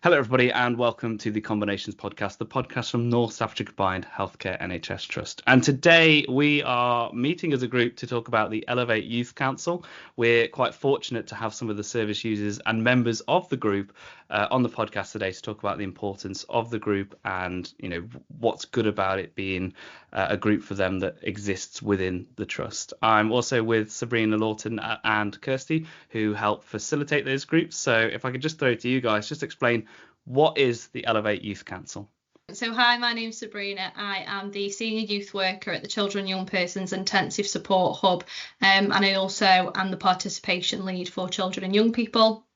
Hello, everybody, and welcome to the Combinations Podcast, the podcast from North Staffordshire Combined Healthcare NHS Trust. And today we are meeting as a group to talk about the Elevate Youth Council. We're quite fortunate to have some of the service users and members of the group on the podcast today to talk about the importance of the group and, what's good about it being a group for them that exists within the trust. I'm also with Sabrina Lawton and Kirsty, who help facilitate those groups. So if I could just throw it to you guys, just explain, what is the Elevate Youth Council? So hi, my name's Sabrina. I am the Senior Youth Worker at the Children and Young Persons Intensive Support Hub, and I also am the Participation Lead for Children and Young People.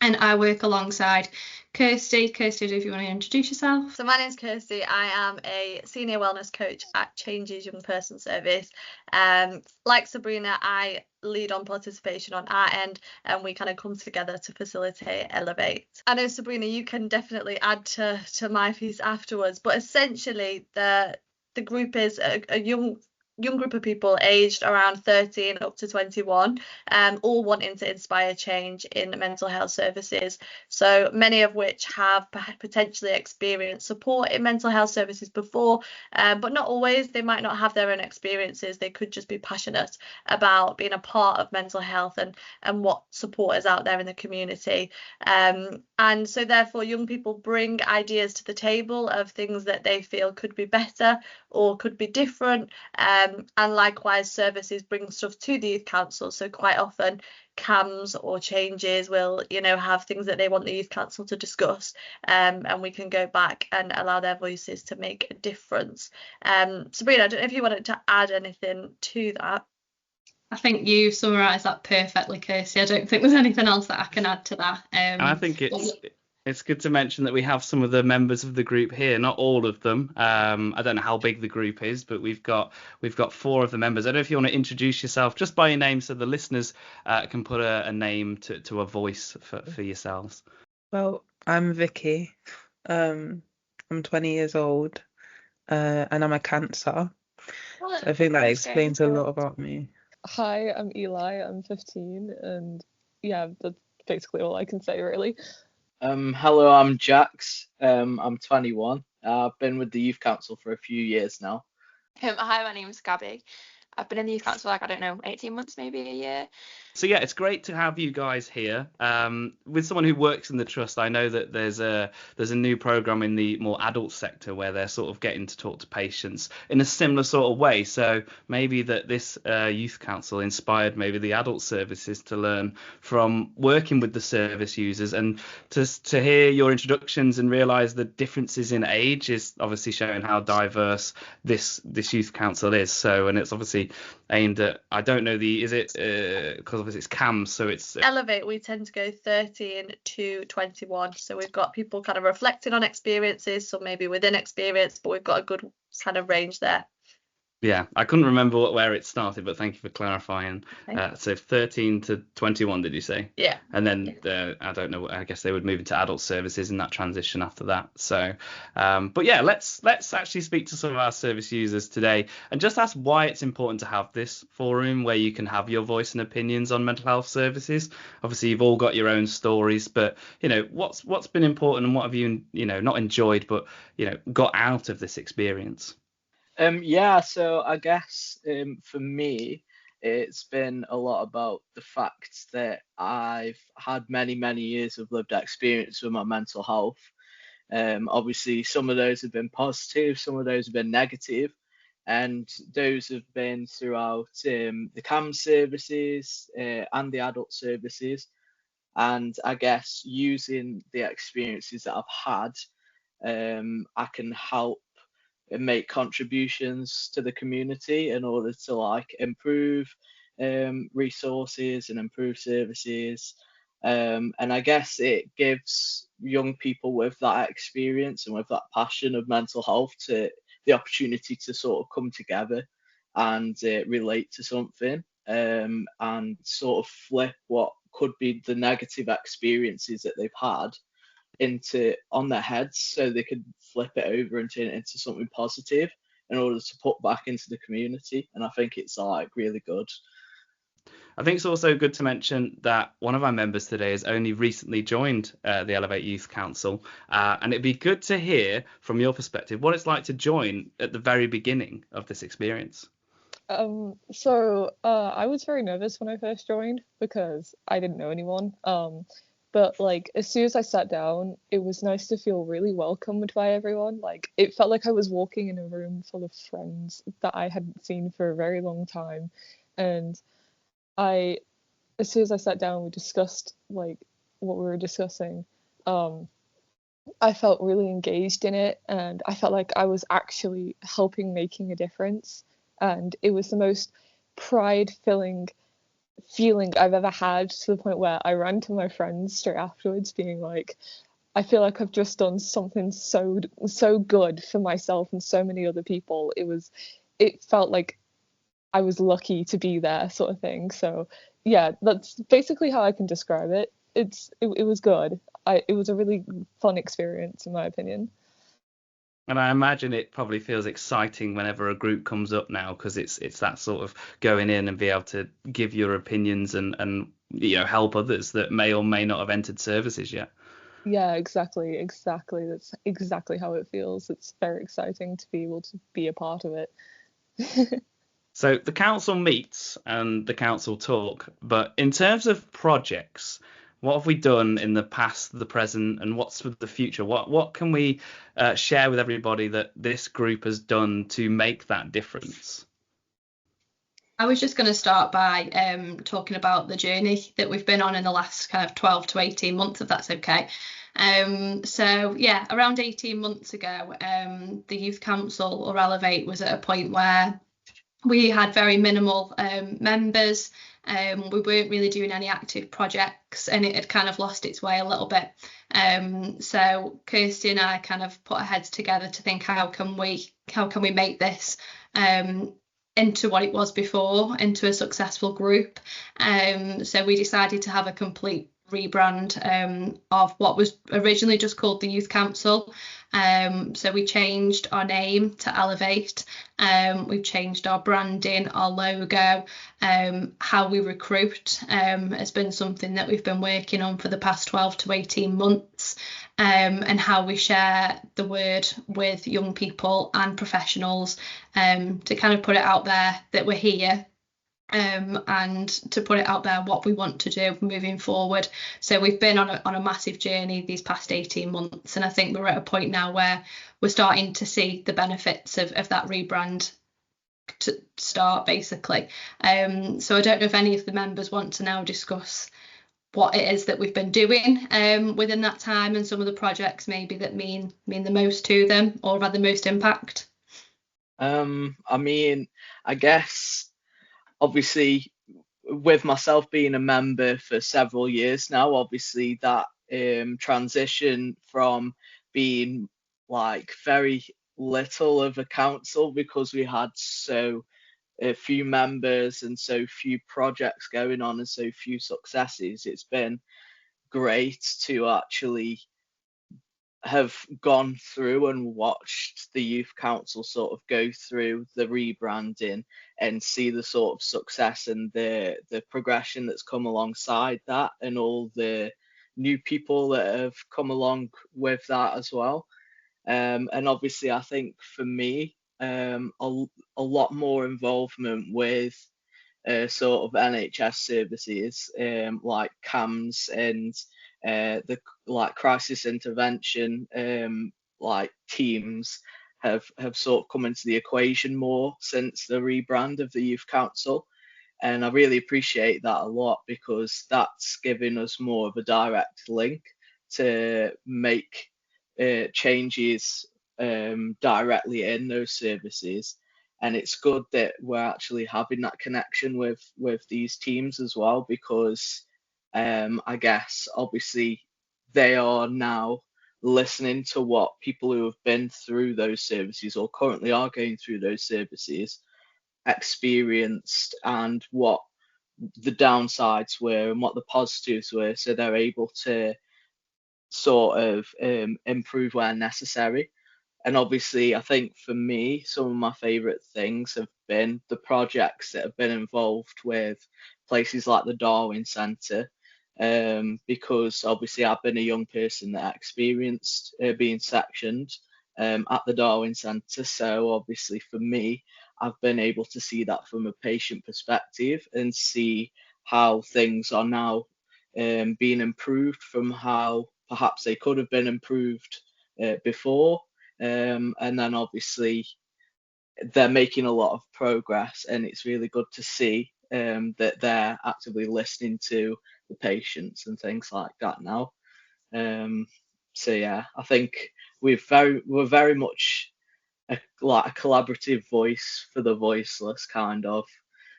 And I work alongside Kirsty. Kirsty, if you want to introduce yourself. So my name's Kirsty. I am a Senior Wellness Coach at Changes Young Person Service. Like Sabrina, I lead on participation on our end, and we kind of come together to facilitate Elevate. I know, Sabrina, you can definitely add to my piece afterwards, but essentially the group is a young group of people aged around 13 up to 21, all wanting to inspire change in mental health services. So many of which have potentially experienced support in mental health services before, but not always. They might not have their own experiences. They could just be passionate about being a part of mental health and what support is out there in the community. And so therefore young people bring ideas to the table of things that they feel could be better or could be different. And likewise, services bring stuff to the youth council. So quite often CAMs or changes will, have things that they want the youth council to discuss, and we can go back and allow their voices to make a difference. Sabrina, I don't know if you wanted to add anything to that. I think you summarised that perfectly, Kirsty. I don't think there's anything else that I can add to that. I think it's good to mention that we have some of the members of the group here, not all of them. I don't know how big the group is, but we've got 4 of the members. I don't know if you want to introduce yourself just by your name so the listeners can put a name to a voice for yourselves. Well, I'm Vicky. I'm 20 years old, and I'm a Cancer. So I think that explains a lot about me. Hi, I'm Eli. I'm 15, and yeah, that's basically all I can say, really. Hello, I'm Jax. I'm 21. I've been with the Youth Council for a few years now. Hi, my name's Gabby. I've been in the Youth Council for 18 months, maybe a year. So yeah, it's great to have you guys here. With someone who works in the trust, I know that there's a new program in the more adult sector where they're sort of getting to talk to patients in a similar sort of way. So maybe that this youth council inspired maybe the adult services to learn from working with the service users, and to hear your introductions and realise the differences in age is obviously showing how diverse this youth council is. So, and it's obviously aimed at, I don't know because obviously it's CAMS, so it's Elevate, we tend to go 13 to 21, so we've got people kind of reflecting on experiences, so maybe within experience, but we've got a good kind of range there. Yeah, I couldn't remember where it started, but thank you for clarifying. So 13 to 21, did you say? Yeah. And then I don't know, I guess they would move into adult services in that transition after that. So, but yeah, let's actually speak to some of our service users today and just ask why it's important to have this forum where you can have your voice and opinions on mental health services. Obviously, you've all got your own stories, but what's been important and what have you not enjoyed, but got out of this experience? So I guess for me, it's been a lot about the fact that I've had many years of lived experience with my mental health. Obviously, some of those have been positive, some of those have been negative, and those have been throughout the CAM services and the adult services. And I guess using the experiences that I've had, I can help and make contributions to the community in order to improve resources and improve services, and I guess it gives young people with that experience and with that passion of mental health to the opportunity to sort of come together and relate to something, and sort of flip what could be the negative experiences that they've had on their heads, so they could flip it over and turn it into something positive in order to put back into the community. And I think it's really good. I think it's also good to mention that one of our members today has only recently joined the Elevate Youth Council, and it'd be good to hear from your perspective what it's like to join at the very beginning of this experience. So I was very nervous when I first joined because I didn't know anyone. But like as soon as I sat down, it was nice to feel really welcomed by everyone. Like it felt like I was walking in a room full of friends that I hadn't seen for a very long time. And as soon as I sat down, we discussed like what we were discussing. I felt really engaged in it, and I felt like I was actually making a difference. And it was the most pride-filling feeling I've ever had, to the point where I ran to my friends straight afterwards being like, I feel like I've just done something so good for myself and so many other people. It felt like I was lucky to be there, sort of thing. So yeah, that's basically how I can describe it. It was good. It was a really fun experience in my opinion. And I imagine it probably feels exciting whenever a group comes up now, because it's that sort of going in and be able to give your opinions and help others that may or may not have entered services yet. Yeah, exactly. That's exactly how it feels. It's very exciting to be able to be a part of it. So the council meets and the council talk, but in terms of projects, what have we done in the past, the present, and what's for the future? What can we share with everybody that this group has done to make that difference? I was just going to start by talking about the journey that we've been on in the last kind of 12 to 18 months, if that's okay. So yeah, around 18 months ago, the Youth Council, or Elevate, was at a point where we had very minimal members. We weren't really doing any active projects, and it had kind of lost its way a little bit. So Kirsty and I kind of put our heads together to think, how can we make this into what it was before, into a successful group. So we decided to have a complete rebrand of what was originally just called the Youth Council. So we changed our name to Elevate. We've changed our branding, our logo, how we recruit has been something that we've been working on for the past 12 to 18 months, and how we share the word with young people and professionals, to kind of put it out there that we're here, and to put it out there what we want to do moving forward. So we've been on a massive journey these past 18 months, and I think we're at a point now where we're starting to see the benefits of that rebrand to start, basically. So I don't know if any of the members want to now discuss what it is that we've been doing within that time, and some of the projects maybe that mean the most to them or have had the most impact. I mean, I guess obviously with myself being a member for several years now, obviously that transition from being like very little of a council, because we had so few members and so few projects going on and so few successes, it's been great to actually have gone through and watched the youth council sort of go through the rebranding and see the sort of success and the progression that's come alongside that, and all the new people that have come along with that as well. And obviously I think for me, a lot more involvement with sort of NHS services, like CAMS and the like crisis intervention like teams have sort of come into the equation more since the rebrand of the Youth Council. And I really appreciate that a lot, because that's giving us more of a direct link to make changes directly in those services. And it's good that we're actually having that connection with these teams as well, because I guess obviously they are now listening to what people who have been through those services or currently are going through those services experienced, and what the downsides were and what the positives were, so they're able to sort of improve where necessary. And obviously, I think for me, some of my favourite things have been the projects that have been involved with places like the Darwin Centre, because obviously I've been a young person that experienced being sectioned at the Darwin Centre. So obviously for me, I've been able to see that from a patient perspective and see how things are now being improved from how perhaps they could have been improved before. And then obviously they're making a lot of progress, and it's really good to see that they're actively listening to the patients and things like that now. So yeah, I think we're very much like a collaborative voice for the voiceless, kind of.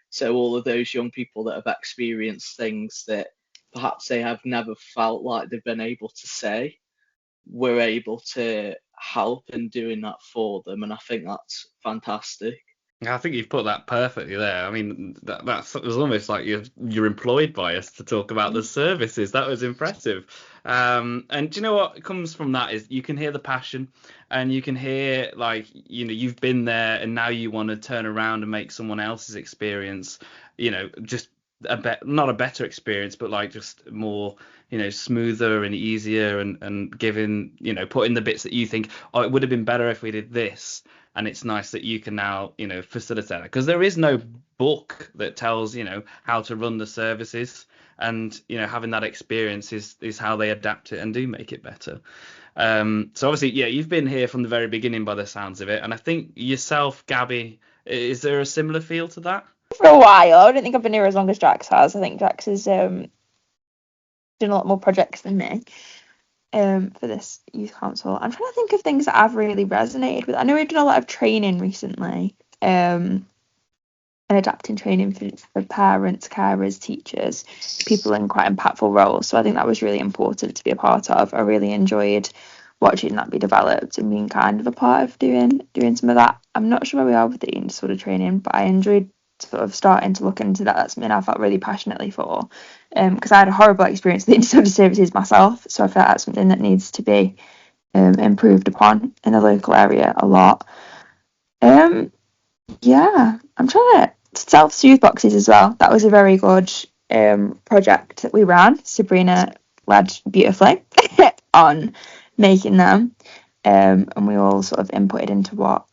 So all of those young people that have experienced things that perhaps they have never felt like they've been able to say, we're able to help in doing that for them, and I think that's fantastic. I think you've put that perfectly there. I mean, that's it was almost like you're employed by us to talk about the services. That was impressive. And do you know what comes from that is you can hear the passion, and you can hear, like, you've been there, and now you want to turn around and make someone else's experience, just not a better experience, but like just more, smoother and easier, and giving, putting the bits that you think, oh, it would have been better if we did this. And it's nice that you can now, facilitate that, because there is no book that tells, how to run the services, and, having that experience is how they adapt it and do make it better. So obviously, yeah, you've been here from the very beginning by the sounds of it. And I think yourself, Gabby, is there a similar feel to that? For a while. I don't think I've been here as long as Jax has. I think Jax has done a lot more projects than me. For this youth council, I'm trying to think of things that I've really resonated with. I know we've done a lot of training recently, and adapting training for parents, carers, teachers, people in quite impactful roles. So I think that was really important to be a part of. I really enjoyed watching that be developed and being kind of a part of doing some of that. I'm not sure where we are with the sort of training, but I enjoyed sort of starting to look into that. That's something I felt really passionately for, because I had a horrible experience with the disorder services myself, so I feel like that's something that needs to be improved upon in the local area a lot. Yeah, I'm trying to self-soothe boxes as well. That was a very good project that we ran. Sabrina led beautifully on making them, and we all sort of inputted into what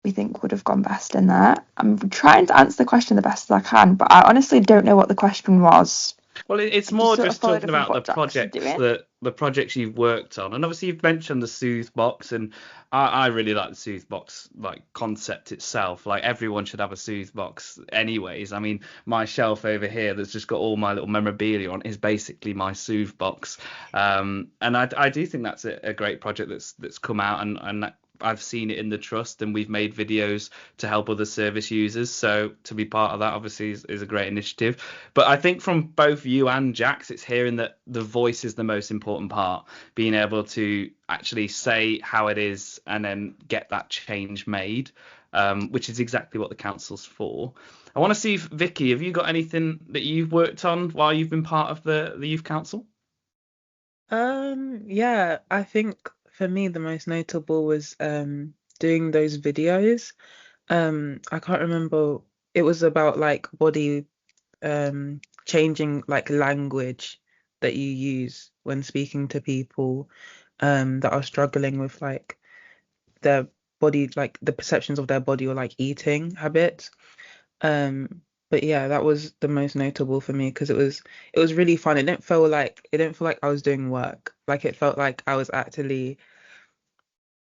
we think would have gone best in there. I'm trying to answer the question the best as I can, but I honestly don't know what the question was. Well, it's more just talking about the projects you've worked on, and obviously you've mentioned the Soothe Box, and I really like the Soothe Box like concept itself. Like, everyone should have a Soothe Box, anyways. I mean, my shelf over here that's just got all my little memorabilia on is basically my Soothe Box, and I do think that's a great project that's come out, and I've seen it in the trust, and we've made videos to help other service users. So to be part of that obviously is a great initiative. But I think from both you and Jax, it's hearing that the voice is the most important part, being able to actually say how it is and then get that change made, which is exactly what the council's for. I want to see if, Vicky, have you got anything that you've worked on while you've been part of the youth council? Yeah, I think for me the most notable was doing those videos. I can't remember, it was about like body changing like language that you use when speaking to people that are struggling with like their body, like the perceptions of their body or like eating habits. But yeah, that was the most notable for me because it was really fun. It didn't feel like I was doing work. Like, it felt like I was actually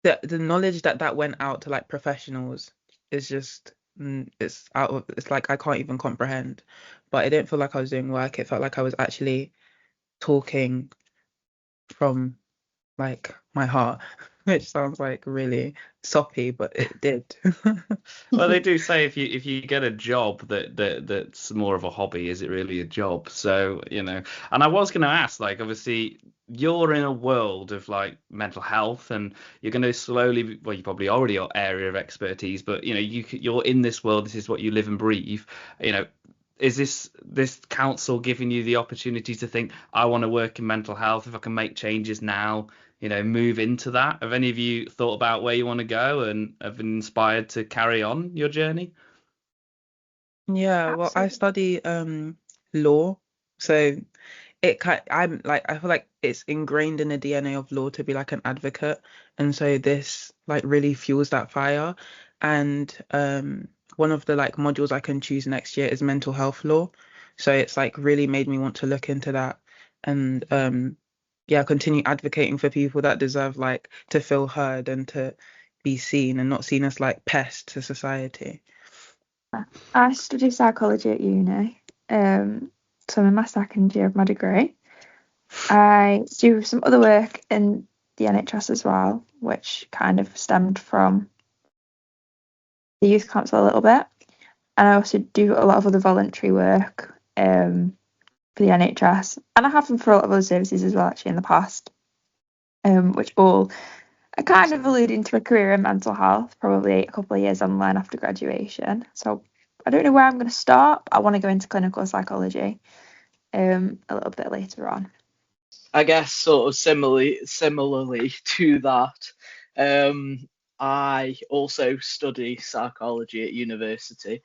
the knowledge that went out to like professionals is just it's like I can't even comprehend. But it didn't feel like I was doing work. It felt like I was actually talking from like my heart, which sounds like really soppy, but it did. Well, they do say if you get a job that's more of a hobby, is it really a job? So, and I was going to ask, like, obviously you're in a world of like mental health, and you're going to slowly, well, you probably already your area of expertise, but you're in this world. This is what you live and breathe. Is this council giving you the opportunity to think, I want to work in mental health, if I can make changes now, move into that? Have any of you thought about where you want to go and have been inspired to carry on your journey? Yeah, well, I study law, so I feel like it's ingrained in the DNA of law to be like an advocate, and so this like really fuels that fire. And one of the like modules I can choose next year is mental health law, so it's like really made me want to look into that and yeah, continue advocating for people that deserve like to feel heard and to be seen and not seen as like pests to society. I study psychology at uni, so I'm in my second year of my degree. I do some other work in the NHS as well, which kind of stemmed from the youth council a little bit. And I also do a lot of other voluntary work for the NHS, and I have them for a lot of other services as well, actually, in the past, which all are kind of alluding to a career in mental health, probably a couple of years online after graduation. So I don't know where I'm going to start. I want to go into clinical psychology a little bit later on. I guess sort of similarly to that, I also study psychology at university.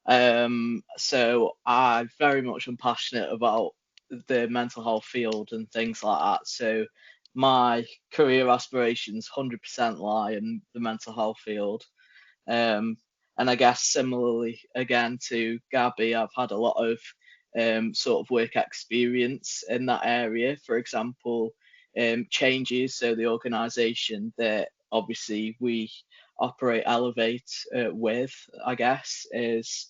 So I very much am passionate about the mental health field and things like that. So my career aspirations 100% lie in the mental health field. And I guess similarly again to Gabby, I've had a lot of sort of work experience in that area. For example, Changes, so the organisation that obviously we operate Elevate with, I guess, is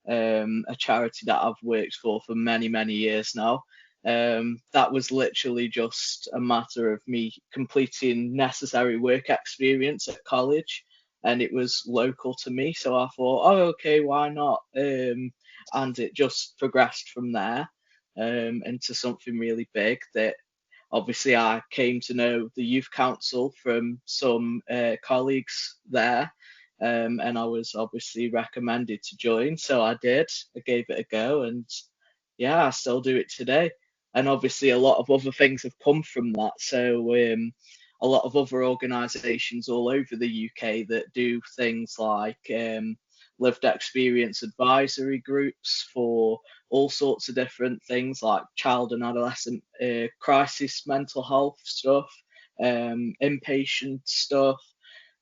a charity that I've worked for many, many years now. That was literally just a matter of me completing necessary work experience at college, and it was local to me. So I thought, oh, okay, why not? And it just progressed from there into something really big that obviously I came to know the youth council from some colleagues there, and I was obviously recommended to join, so I did. I gave it a go, and yeah, I still do it today. And obviously, a lot of other things have come from that. So a lot of other organisations all over the UK that do things like lived experience advisory groups for all sorts of different things like child and adolescent crisis mental health stuff, inpatient stuff.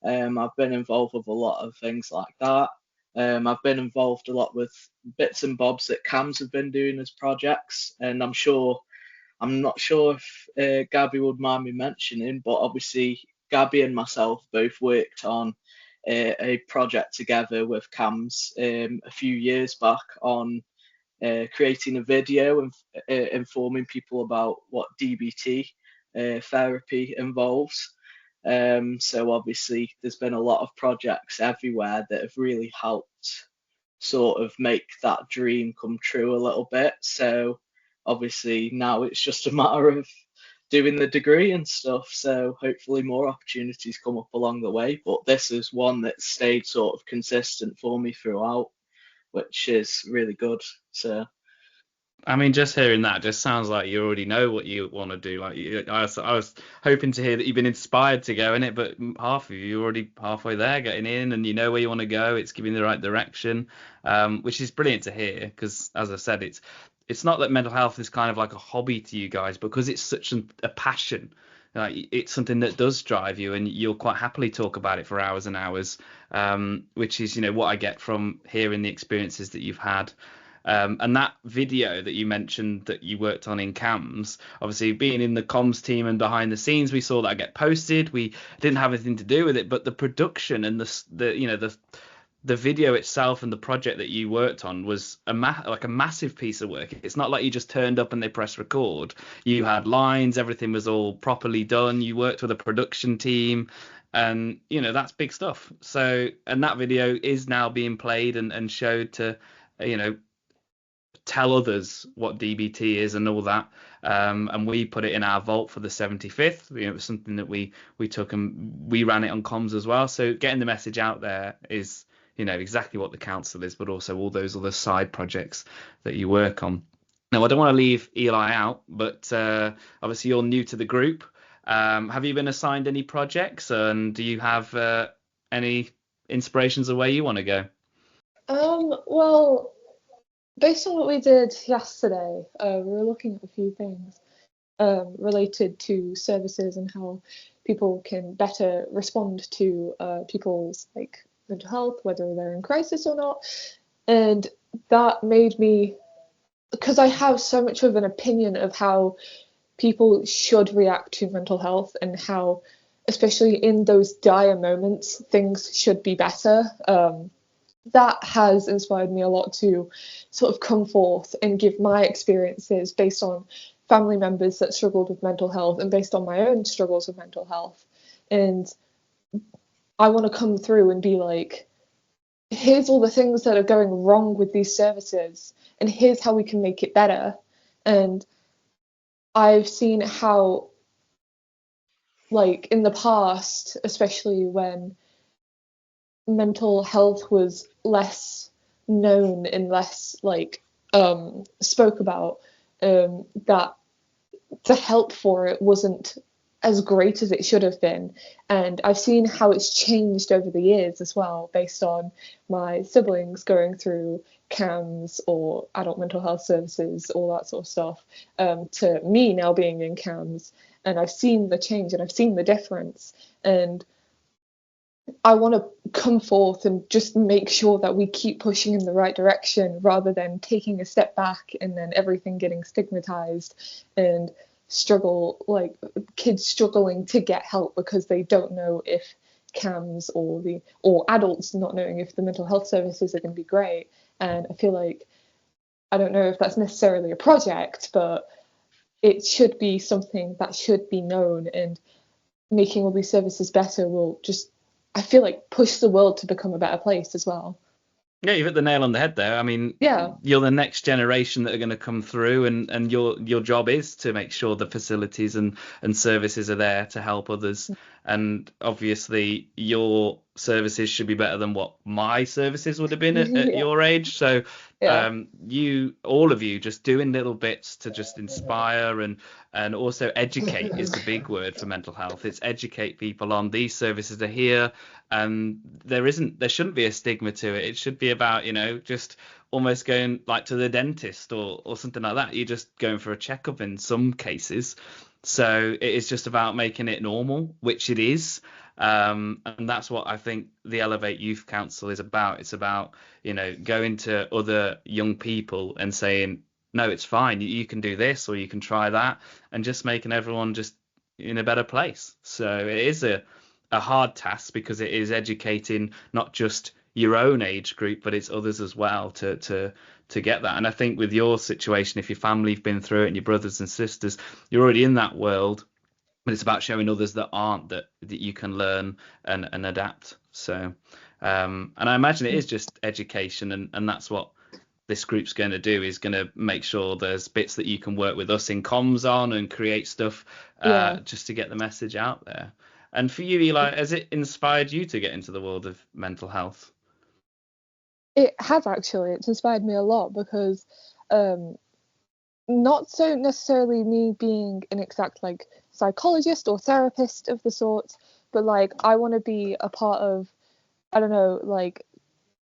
I've been involved with a lot of things like that. I've been involved a lot with bits and bobs that CAMS have been doing as projects, and I'm not sure if Gabby would mind me mentioning, but obviously Gabby and myself both worked on a project together with CAMS a few years back on creating a video and informing people about what DBT therapy involves. So obviously there's been a lot of projects everywhere that have really helped sort of make that dream come true a little bit. So obviously now it's just a matter of doing the degree and stuff. So hopefully more opportunities come up along the way. But this is one that stayed sort of consistent for me throughout, which is really good. So I mean, just hearing that just sounds like you already know what you want to do. Like, I was hoping to hear that you've been inspired to go in it, but half of you are already halfway there, getting in, and you know where you want to go. It's giving the right direction, which is brilliant to hear. Because, as I said, it's not that mental health is kind of like a hobby to you guys, because it's such a passion. Like, it's something that does drive you, and you'll quite happily talk about it for hours and hours, which is, what I get from hearing the experiences that you've had. And that video that you mentioned that you worked on in CAMS, obviously being in the comms team and behind the scenes, we saw that get posted. We didn't have anything to do with it, but the production and the video itself and the project that you worked on was like a massive piece of work. It's not like you just turned up and they pressed record. You had lines, everything was all properly done. You worked with a production team, and that's big stuff. So, and that video is now being played and showed to tell others what DBT is and all that, and we put it in our vault for the 75th. It was something that we took and we ran it on comms as well. So getting the message out there is exactly what the council is, but also all those other side projects that you work on. Now, I don't want to leave Eli out, but obviously you're new to the group. Have you been assigned any projects, and do you have any inspirations of where you want to go? Well, Based on what we did yesterday, we were looking at a few things related to services and how people can better respond to people's like mental health, whether they're in crisis or not. And that made me, because I have so much of an opinion of how people should react to mental health and how, especially in those dire moments, things should be better. That has inspired me a lot to sort of come forth and give my experiences based on family members that struggled with mental health and based on my own struggles with mental health. And I want to come through and be like, here's all the things that are going wrong with these services, and here's how we can make it better. And I've seen how, like, in the past, especially when mental health was less known and less like spoke about, that the help for it wasn't as great as it should have been. And I've seen how it's changed over the years as well, based on my siblings going through CAMS or adult mental health services, all that sort of stuff, to me now being in CAMS. And I've seen the change and I've seen the difference. And I want to come forth and just make sure that we keep pushing in the right direction rather than taking a step back and then everything getting stigmatized and struggle, like kids struggling to get help because they don't know if CAMS or adults not knowing if the mental health services are going to be great. And I feel like, I don't know if that's necessarily a project, but it should be something that should be known, and making all these services better will just, I feel like, push the world to become a better place as well. Yeah, you've hit the nail on the head there. I mean, Yeah. You're the next generation that are going to come through, and your job is to make sure the facilities and services are there to help others. And obviously, your services should be better than what my services would have been at Yeah. your age. So, Yeah. all of you, just doing little bits to just inspire and also educate is the big word for mental health. It's educate people on these services are here, and there shouldn't be a stigma to it. It should be about, just almost going like to the dentist or something like that. You're just going for a checkup in some cases. So it is just about making it normal, which it is. And that's what I think the Elevate Youth Council is about. It's about, going to other young people and saying, no, it's fine. You can do this or you can try that, and just making everyone just in a better place. So it is a hard task, because it is educating not just your own age group, but it's others as well to get that. And I think with your situation, if your family've been through it and your brothers and sisters, you're already in that world, but it's about showing others that aren't, that you can learn and adapt. So and I imagine it is just education, and that's what this group's going to do, is going to make sure there's bits that you can work with us in comms on and create stuff just to get the message out there. And for you, Eli, has it inspired you to get into the world of mental health? It has actually. It's inspired me a lot, because not so necessarily me being an exact like psychologist or therapist of the sort, but like I want to be a part of, I don't know, like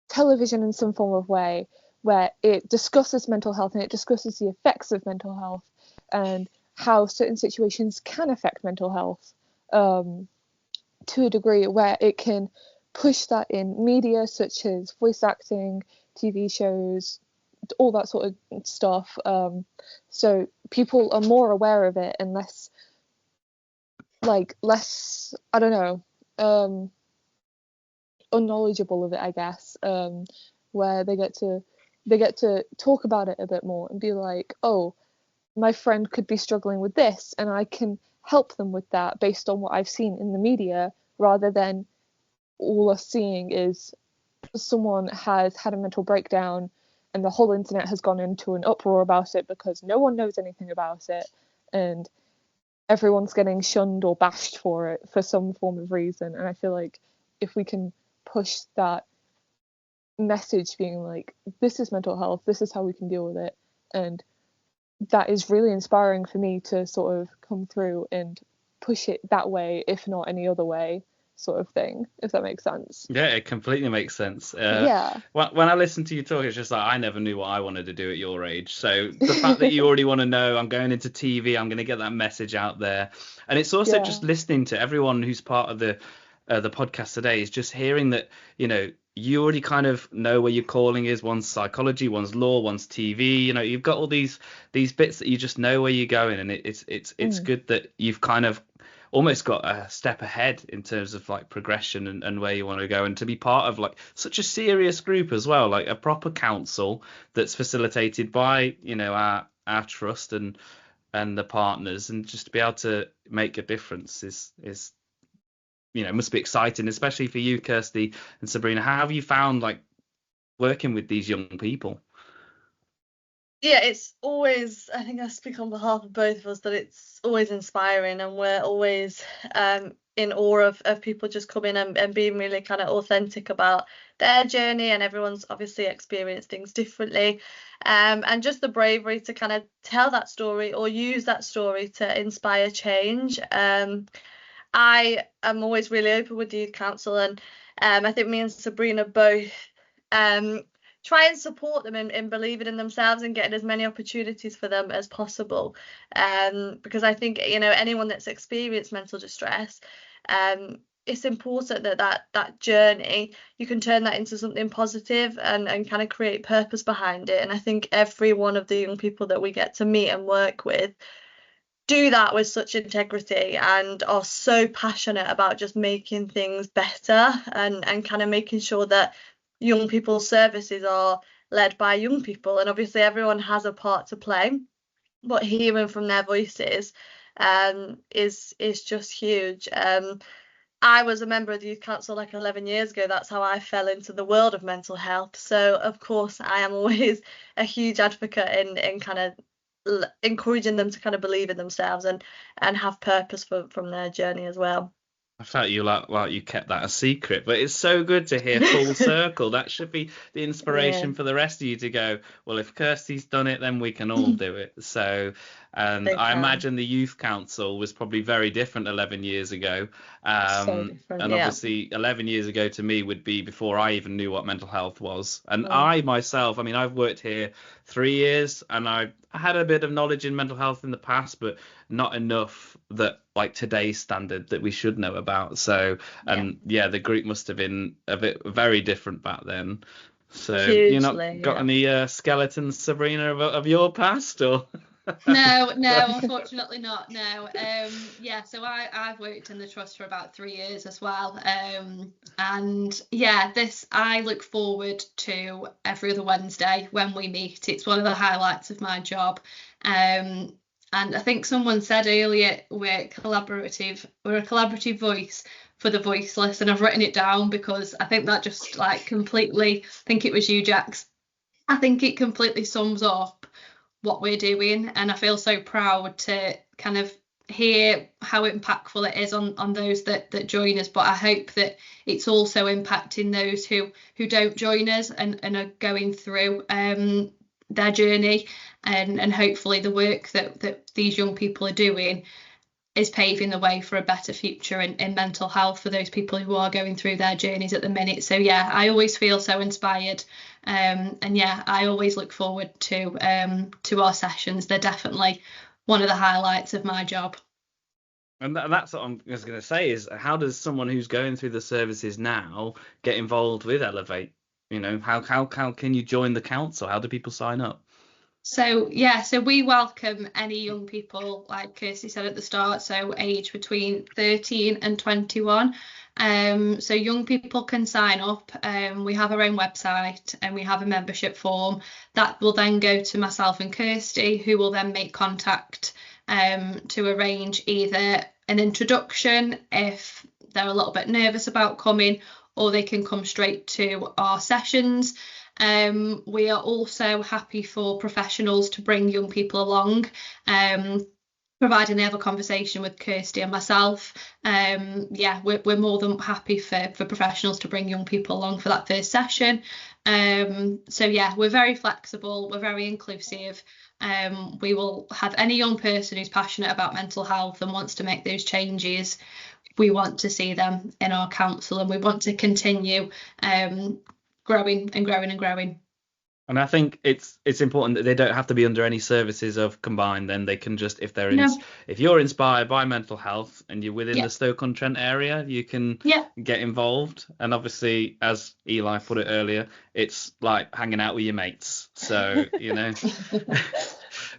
television in some form of way where it discusses mental health and it discusses the effects of mental health and how certain situations can affect mental health, to a degree where it can push that in media such as voice acting, TV shows, all that sort of stuff, so people are more aware of it and less, I don't know, unknowledgeable of it, I guess, where they get to talk about it a bit more and be like, oh, my friend could be struggling with this and I can help them with that based on what I've seen in the media, rather than all us seeing is someone has had a mental breakdown and the whole internet has gone into an uproar about it because no one knows anything about it, and everyone's getting shunned or bashed for it for some form of reason. And I feel like if we can push that message being like, this is mental health, this is how we can deal with it, and that is really inspiring for me to sort of come through and push it that way, if not any other way, sort of thing, if that makes sense. Yeah, it completely makes sense. Yeah. When I listen to you talk, it's just like I never knew what I wanted to do at your age. So the fact that you already want to know, I'm going into TV, I'm going to get that message out there. And it's also Yeah. just listening to everyone who's part of the podcast today is just hearing that, you know, you already kind of know where your calling is. One's psychology, one's law, one's TV. You know, you've got all these bits that you just know where you're going, and it's good that you've kind of almost got a step ahead in terms of like progression and where you want to go, and to be part of like such a serious group as well, like a proper council that's facilitated by, you know, our trust and the partners, and just to be able to make a difference is you know, must be exciting, especially for you, Kirsty and Sabrina. How have you found like working with these young people? Yeah, it's always, I think I speak on behalf of both of us, that it's always inspiring, and we're always in awe of people just coming and being really kind of authentic about their journey, and everyone's obviously experienced things differently, and just the bravery to kind of tell that story or use that story to inspire change. I am always really open with the youth council, and I think me and Sabrina both try and support them in believing in themselves and getting as many opportunities for them as possible, because I think, you know, anyone that's experienced mental distress, it's important that journey, you can turn that into something positive and kind of create purpose behind it. And I think every one of the young people that we get to meet and work with do that with such integrity and are so passionate about just making things better and kind of making sure that young people's services are led by young people. And obviously everyone has a part to play, but hearing from their voices is just huge. I was a member of the youth council like 11 years ago. That's how I fell into the world of mental health. So of course I am always a huge advocate in kind of encouraging them to kind of believe in themselves and have purpose from their journey as well. I felt you like you kept that a secret, but it's so good to hear full circle. That should be the inspiration for the rest of you to go, well, if Kirsty's done it, then we can all do it. So, and I imagine the youth council was probably very different 11 years ago. So different, and obviously 11 years ago to me would be before I even knew what mental health was. And I myself, I mean, I've worked here 3 years, and I had a bit of knowledge in mental health in the past, but not enough that like today's standard that we should know about. So, and the group must have been very different back then. So hugely, you not got any skeletons, Sabrina, of your past, or? No, unfortunately not. No. So I've worked in the trust for about 3 years as well. And I look forward to every other Wednesday when we meet. It's one of the highlights of my job. And I think someone said earlier, we're a collaborative voice for the voiceless, and I've written it down because I think that just like completely, I think it was you, Jax, I think it completely sums up what we're doing, and I feel so proud to kind of hear how impactful it is on those that join us, but I hope that it's also impacting those who don't join us and are going through their journey, and hopefully the work that these young people are doing is paving the way for a better future in mental health for those people who are going through their journeys at the minute. So I always feel so inspired, and I always look forward to our sessions. They're definitely one of the highlights of my job. And that's what I was going to say, is how does someone who's going through the services now get involved with Elevate? You know, how can you join the council? How do people sign up? So we welcome any young people, like Kirsty said at the start, so age between 13 and 21. So young people can sign up. We have our own website and we have a membership form that will then go to myself and Kirsty, who will then make contact to arrange either an introduction if they're a little bit nervous about coming, or they can come straight to our sessions. We are also happy for professionals to bring young people along, providing they have a conversation with Kirsty and myself. We're more than happy for professionals to bring young people along for that first session. We're very flexible, we're very inclusive. We will have any young person who's passionate about mental health and wants to make those changes. we want to see them in our council, and we want to continue growing and growing and growing. And I think it's important that they don't have to be under any services of Combined. Then they can just, if you're inspired by mental health and you're within the Stoke-on-Trent area, you can get involved. And obviously, as Eli put it earlier, it's like hanging out with your mates. So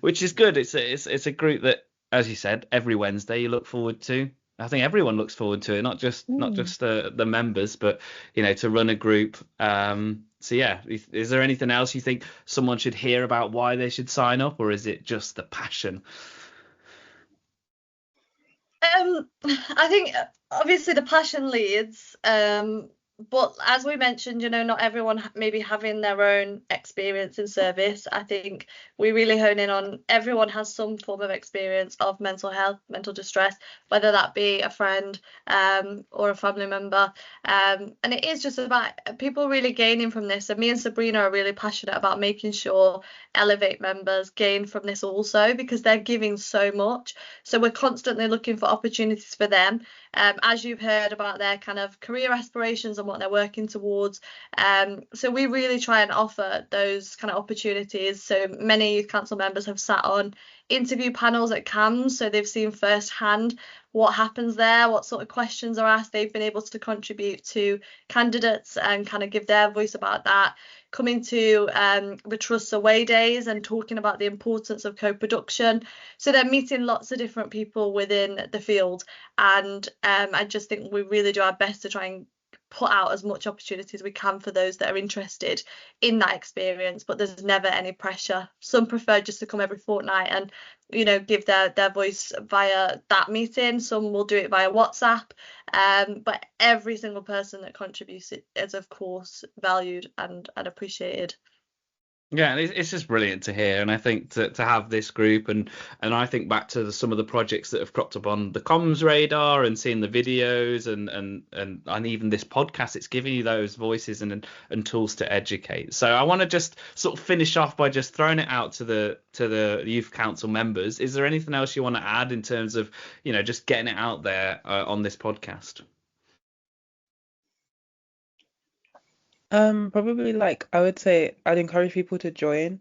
which is good. It's a group that, as you said, every Wednesday you look forward to. I think everyone looks forward to it, not just the members, but to run a group. So yeah, is there anything else you think someone should hear about why they should sign up, or is it just the passion? I think obviously the passion leads, but as we mentioned, not everyone maybe having their own experience in service. I think we really hone in on everyone has some form of experience of mental health, mental distress, whether that be a friend or a family member. And it is just about people really gaining from this. And me and Sabrina are really passionate about making sure Elevate members gain from this also, because they're giving so much. So we're constantly looking for opportunities for them. As you've heard about their kind of career aspirations and what they're working towards. So we really try and offer those kind of opportunities. So many youth council members have sat on interview panels at CAMS, so they've seen firsthand what happens there, what sort of questions are asked. They've been able to contribute to candidates and kind of give their voice about that. Coming to the Trust's away days and talking about the importance of co-production. So they're meeting lots of different people within the field, and I just think we really do our best to try and put out as much opportunity as we can for those that are interested in that experience, but there's never any pressure. Some prefer just to come every fortnight and give their voice via that meeting. Some will do it via WhatsApp, but every single person that contributes is of course valued and appreciated. Yeah, and it's just brilliant to hear. And I think to have this group, and I think back to some of the projects that have cropped up on the comms radar and seeing the videos and even this podcast, it's giving you those voices and tools to educate. So I want to just sort of finish off by just throwing it out to the youth council members. Is there anything else you want to add in terms of just getting it out there on this podcast? Probably I would say I'd encourage people to join,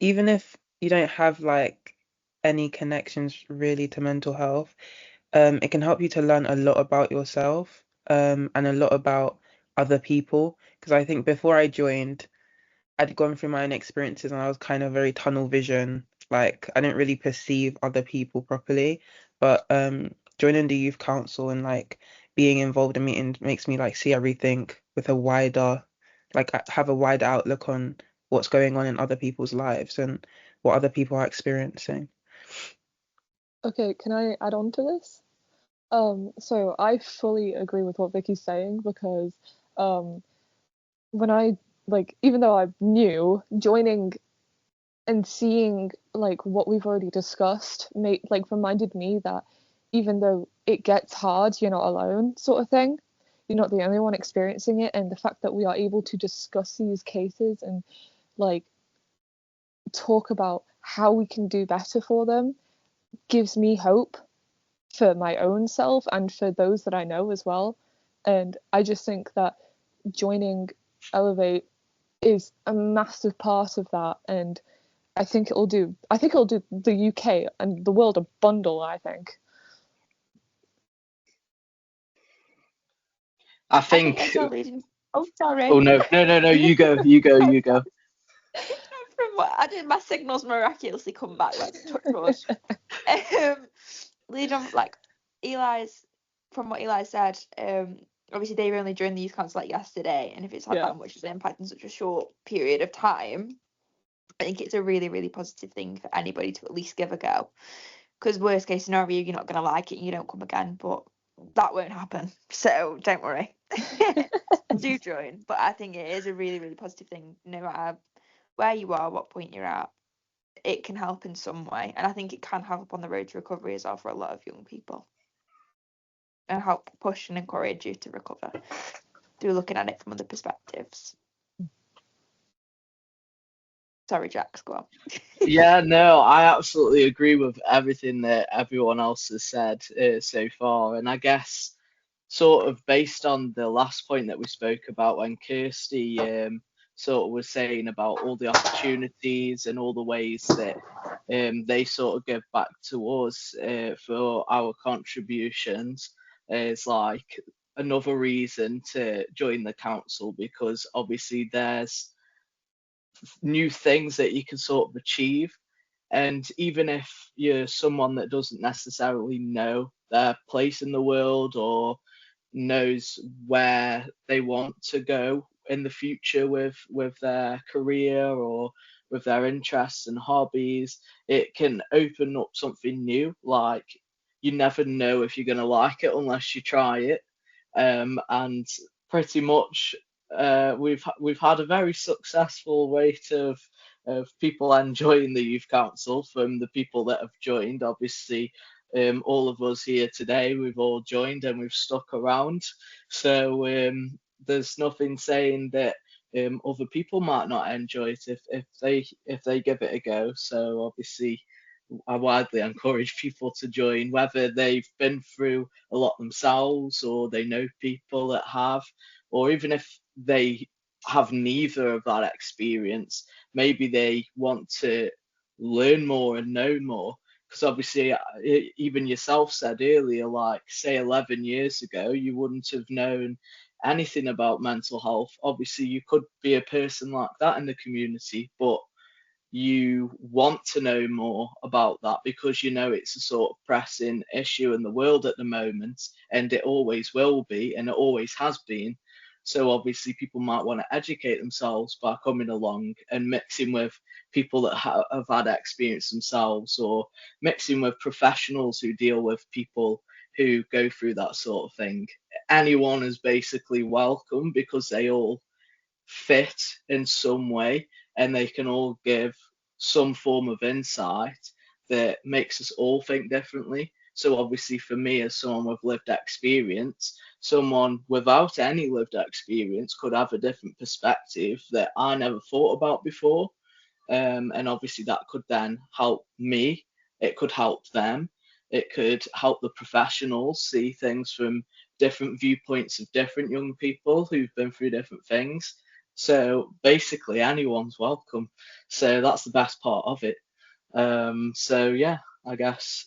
even if you don't have any connections really to mental health. It can help you to learn a lot about yourself, and a lot about other people. Because I think before I joined, I'd gone through my own experiences and I was kind of very tunnel vision. I didn't really perceive other people properly. But joining the youth council and being involved in meetings makes me see everything with a wider have a wider outlook on what's going on in other people's lives and what other people are experiencing. Okay, can I add on to this? So I fully agree with what Vicky's saying, because when I even though I'm new, joining and seeing what we've already discussed reminded me that even though it gets hard, you're not alone, sort of thing. You're not the only one experiencing it, and the fact that we are able to discuss these cases and talk about how we can do better for them gives me hope for my own self and for those that I know as well. And I just think that joining Elevate is a massive part of that, and I think it'll do the UK and the world a bundle, I think. I think. Oh, sorry. Oh no! You go. From what I did, my signals miraculously come back. Let's touch wood. Lead on from what Eli said. Obviously they've only joined the youth council yesterday, and if it's had that much of an impact in such a short period of time, I think it's a really, really positive thing for anybody to at least give a go. Because worst case scenario, you're not going to like it and you don't come again, but that won't happen. So don't worry. Do join. But I think it is a really, really positive thing, no matter where you are, what point you're at. It can help in some way. And I think it can help on the road to recovery as well for a lot of young people. And help push and encourage you to recover through looking at it from other perspectives. Sorry, Jax, go on. Yeah, no, I absolutely agree with everything that everyone else has said so far. And I guess sort of based on the last point that we spoke about when Kirsty sort of was saying about all the opportunities and all the ways that they sort of give back to us for our contributions is like another reason to join the council, because obviously there's new things that you can sort of achieve. And even if you're someone that doesn't necessarily know their place in the world or knows where they want to go in the future with their career or with their interests and hobbies, it can open up something new. Like, you never know if you're going to like it unless you try it. And pretty much we've had a very successful rate of people enjoying the youth council from the people that have joined. Obviously, all of us here today, we've all joined and we've stuck around. So there's nothing saying that other people might not enjoy it if they give it a go. So obviously, I widely encourage people to join, whether they've been through a lot themselves or they know people that have, or even if they have neither of that experience, maybe they want to learn more and know more. Because obviously, even yourself said earlier, like say 11 years ago, you wouldn't have known anything about mental health. Obviously, you could be a person like that in the community, but you want to know more about that because you know it's a sort of pressing issue in the world at the moment, and it always will be, and it always has been. So obviously people might want to educate themselves by coming along and mixing with people that have had experience themselves, or mixing with professionals who deal with people who go through that sort of thing. Anyone is basically welcome because they all fit in some way, and they can all give some form of insight that makes us all think differently. So obviously for me, as someone with lived experience, someone without any lived experience could have a different perspective that I never thought about before. And obviously that could then help me, it could help them, it could help the professionals see things from different viewpoints of different young people who've been through different things. So basically anyone's welcome. So that's the best part of it. So yeah, I guess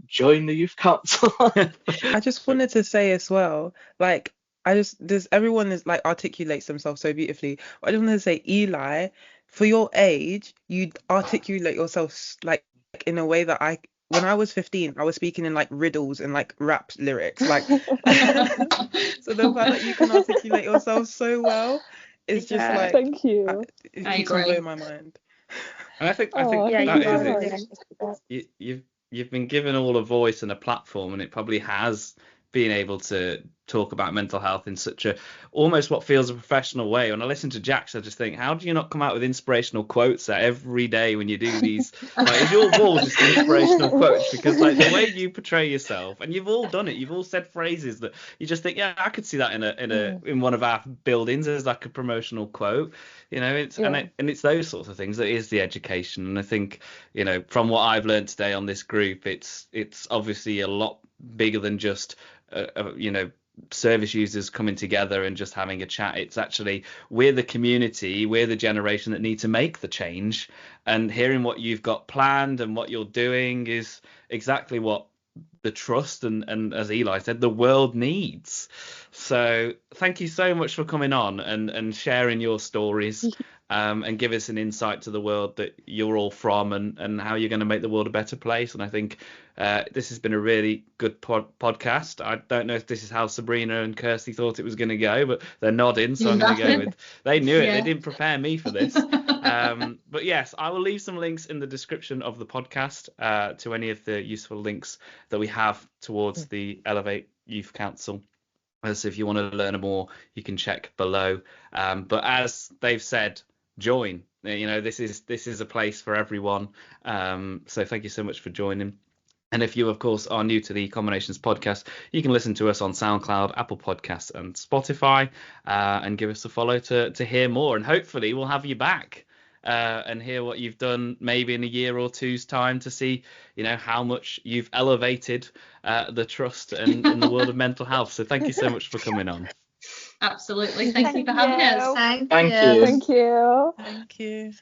join the youth council. I just wanted to say as well, like, everyone is like articulates themselves so beautifully. I just wanted to say, Eli, for your age, you articulate yourself like in a way that when I was 15, I was speaking in like riddles and like rap lyrics, like. So the fact that you can articulate yourself so well is just like, thank you. You can blow my mind. And I think Yeah, that you is are it. You've been given all a voice and a platform, and it probably has been able to talk about mental health in such a almost what feels a professional way. When I listen to Jax, I just think, how do you not come out with inspirational quotes every day when you do these? Like, is your wall just inspirational quotes? Because like the way you portray yourself, and you've all done it, you've all said phrases that you just think, yeah, I could see that in one of our buildings as like a promotional quote. You know, and it's those sorts of things that is the education. And I think, you know, from what I've learned today on this group, it's obviously a lot bigger than just you know, service users coming together and just having a chat. It's actually, we're the community, we're the generation that need to make the change, and hearing what you've got planned and what you're doing is exactly what the trust and as Eli said, the world needs. So thank you so much for coming on and sharing your stories, and give us an insight to the world that you're all from, and how you're going to make the world a better place. And I think this has been a really good podcast. I don't know if this is how Sabrina and Kirsty thought it was going to go, but they're nodding, so I'm going to go with, they knew it. They didn't prepare me for this. But yes, I will leave some links in the description of the podcast to any of the useful links that we have towards the Elevate Youth Council. So if you want to learn more, you can check below. But as they've said, join. You know, this is a place for everyone. So thank you so much for joining. And if you, of course, are new to the Combinations podcast, you can listen to us on SoundCloud, Apple Podcasts, and Spotify, and give us a follow to hear more. And hopefully we'll have you back and hear what you've done maybe in a year or two's time to see, how much you've elevated the trust and in the world of mental health. So thank you so much for coming on. Absolutely. Thank you for having us. Thank Thank you. you. Thank you. Thank you.